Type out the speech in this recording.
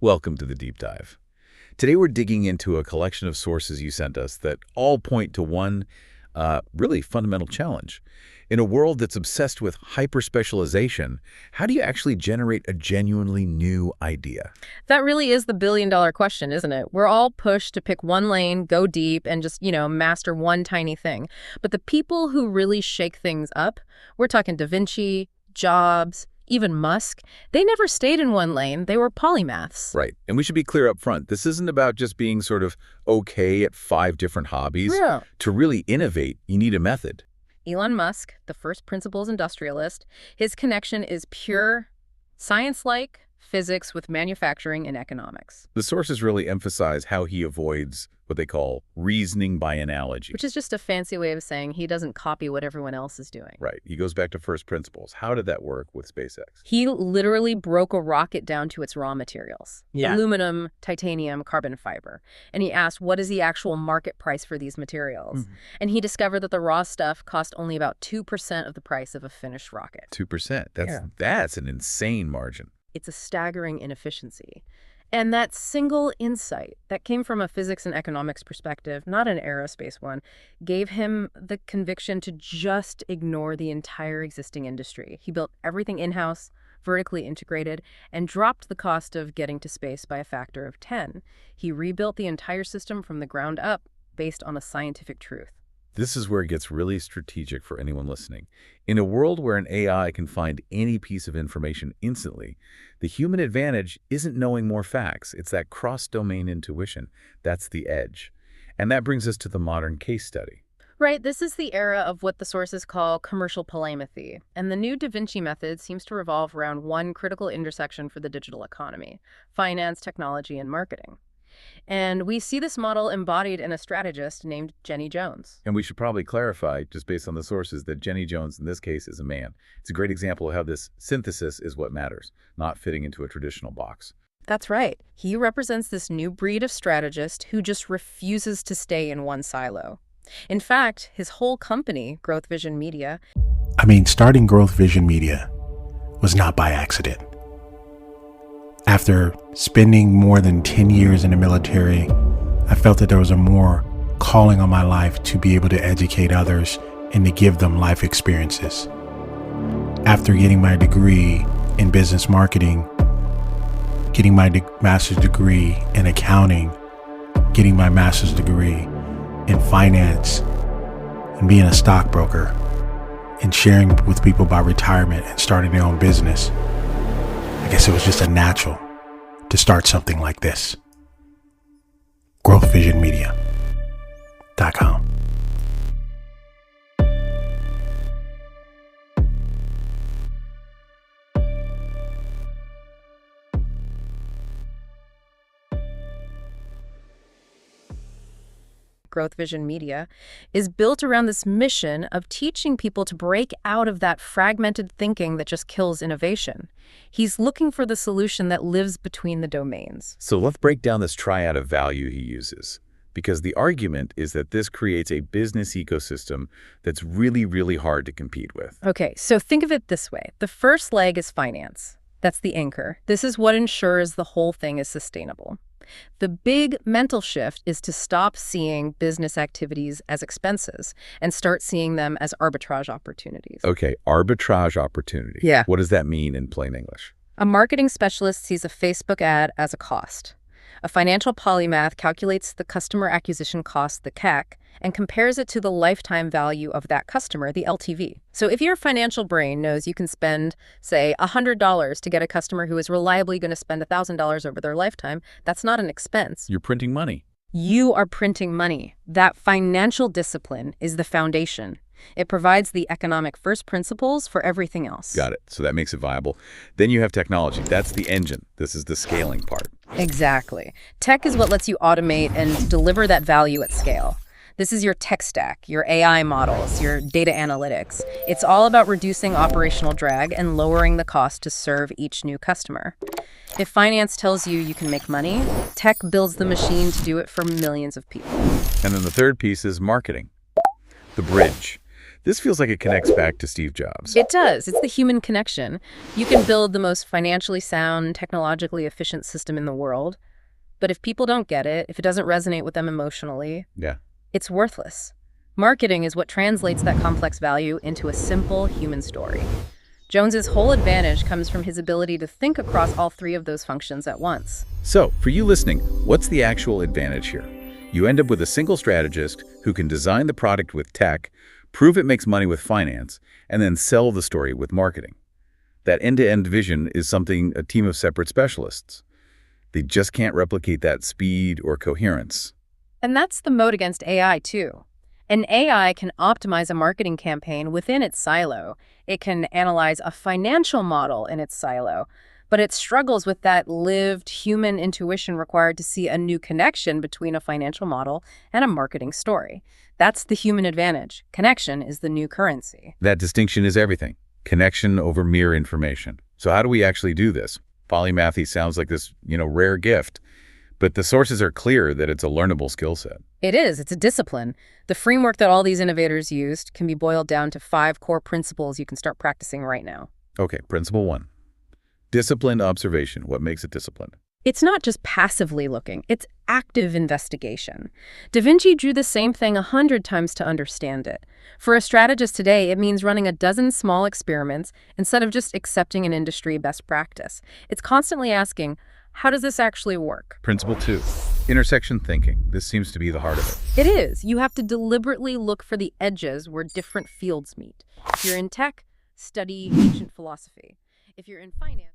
Welcome to the Deep Dive. Today we're digging into a collection of sources you sent us that all point to one really fundamental challenge. In a world that's obsessed with hyper-specialization, how do you actually generate a genuinely new idea? That really is the billion-dollar question, isn't it? We're all pushed to pick one lane, go deep, and just, master one tiny thing. But the people who really shake things up, we're talking Da Vinci, Jobs, even Musk, they never stayed in one lane. They were polymaths. Right. And we should be clear up front. This isn't about just being sort of okay at 5 different hobbies. Yeah. To really innovate, you need a method. Elon Musk, the first principles industrialist, his connection is pure science-like physics with manufacturing and economics. The sources really emphasize how he avoids what they call reasoning by analogy. Which is just a fancy way of saying he doesn't copy what everyone else is doing. Right. He goes back to first principles. How did that work with SpaceX? He literally broke a rocket down to its raw materials. Yeah. Aluminum, titanium, carbon fiber. And he asked, what is the actual market price for these materials? Mm-hmm. And he discovered that the raw stuff cost only about 2% of the price of a finished rocket. 2%. That's an insane margin. It's a staggering inefficiency. And that single insight that came from a physics and economics perspective, not an aerospace one, gave him the conviction to just ignore the entire existing industry. He built everything in-house, vertically integrated, and dropped the cost of getting to space by a factor of 10. He rebuilt the entire system from the ground up based on a scientific truth. This is where it gets really strategic for anyone listening. In a world where an AI can find any piece of information instantly, the human advantage isn't knowing more facts. It's that cross-domain intuition. That's the edge. And that brings us to the modern case study. Right, this is the era of what the sources call commercial polymathy. And the new Da Vinci method seems to revolve around one critical intersection for the digital economy: finance, technology, and marketing. And we see this model embodied in a strategist named Jenny Jones. And we should probably clarify, just based on the sources, that Jenny Jones in this case is a man. It's a great example of how this synthesis is what matters, not fitting into a traditional box. That's right. He represents this new breed of strategist who just refuses to stay in one silo. In fact, his whole company, Growth Vision Media... starting Growth Vision Media was not by accident. After spending more than 10 years in the military, I felt that there was a more calling on my life to be able to educate others and to give them life experiences. After getting my degree in business marketing, getting my master's degree in accounting, getting my master's degree in finance, and being a stockbroker, and sharing with people about retirement and starting their own business, I guess it was just a natural to start something like this. GrowthVisionMedia.com. Growth Vision Media, is built around this mission of teaching people to break out of that fragmented thinking that just kills innovation. He's looking for the solution that lives between the domains. So let's break down this triad of value he uses, because the argument is that this creates a business ecosystem that's really, really hard to compete with. Okay, so think of it this way. The first leg is finance. That's the anchor. This is what ensures the whole thing is sustainable. The big mental shift is to stop seeing business activities as expenses and start seeing them as arbitrage opportunities. Okay, arbitrage opportunity. Yeah. What does that mean in plain English? A marketing specialist sees a Facebook ad as a cost. A financial polymath calculates the customer acquisition cost, the CAC, and compares it to the lifetime value of that customer, the LTV. So if your financial brain knows you can spend, say, $100 to get a customer who is reliably going to spend $1,000 over their lifetime, that's not an expense. You're printing money. You are printing money. That financial discipline is the foundation. It provides the economic first principles for everything else. Got it. So that makes it viable. Then you have technology. That's the engine. This is the scaling part. Exactly. Tech is what lets you automate and deliver that value at scale. This is your tech stack, your AI models, your data analytics. It's all about reducing operational drag and lowering the cost to serve each new customer. If finance tells you you can make money, tech builds the machine to do it for millions of people. And then the third piece is marketing, the bridge. This feels like it connects back to Steve Jobs. It does. It's the human connection. You can build the most financially sound, technologically efficient system in the world, but if people don't get it, if it doesn't resonate with them emotionally, Yeah. it's worthless. Marketing is what translates that complex value into a simple human story. Jones's whole advantage comes from his ability to think across all three of those functions at once. So, for you listening, what's the actual advantage here? You end up with a single strategist who can design the product with tech, prove it makes money with finance, and then sell the story with marketing. That end-to-end vision is something a team of separate specialists. They just can't replicate that speed or coherence. And that's the moat against AI, too. An AI can optimize a marketing campaign within its silo. It can analyze a financial model in its silo, but it struggles with that lived human intuition required to see a new connection between a financial model and a marketing story. That's the human advantage. Connection is the new currency. That distinction is everything. Connection over mere information. So how do we actually do this? Polymathy sounds like this, rare gift, but the sources are clear that it's a learnable skill set. It is. It's a discipline. The framework that all these innovators used can be boiled down to 5 core principles you can start practicing right now. Okay, principle 1. Disciplined observation. What makes it disciplined? It's not just passively looking, it's active investigation. Da Vinci drew the same thing 100 times to understand it. For a strategist today, it means running a dozen small experiments instead of just accepting an industry best practice. It's constantly asking, how does this actually work? Principle 2. Intersection thinking. This seems to be the heart of it. It is. You have to deliberately look for the edges where different fields meet. If you're in tech, study ancient philosophy. If you're in finance,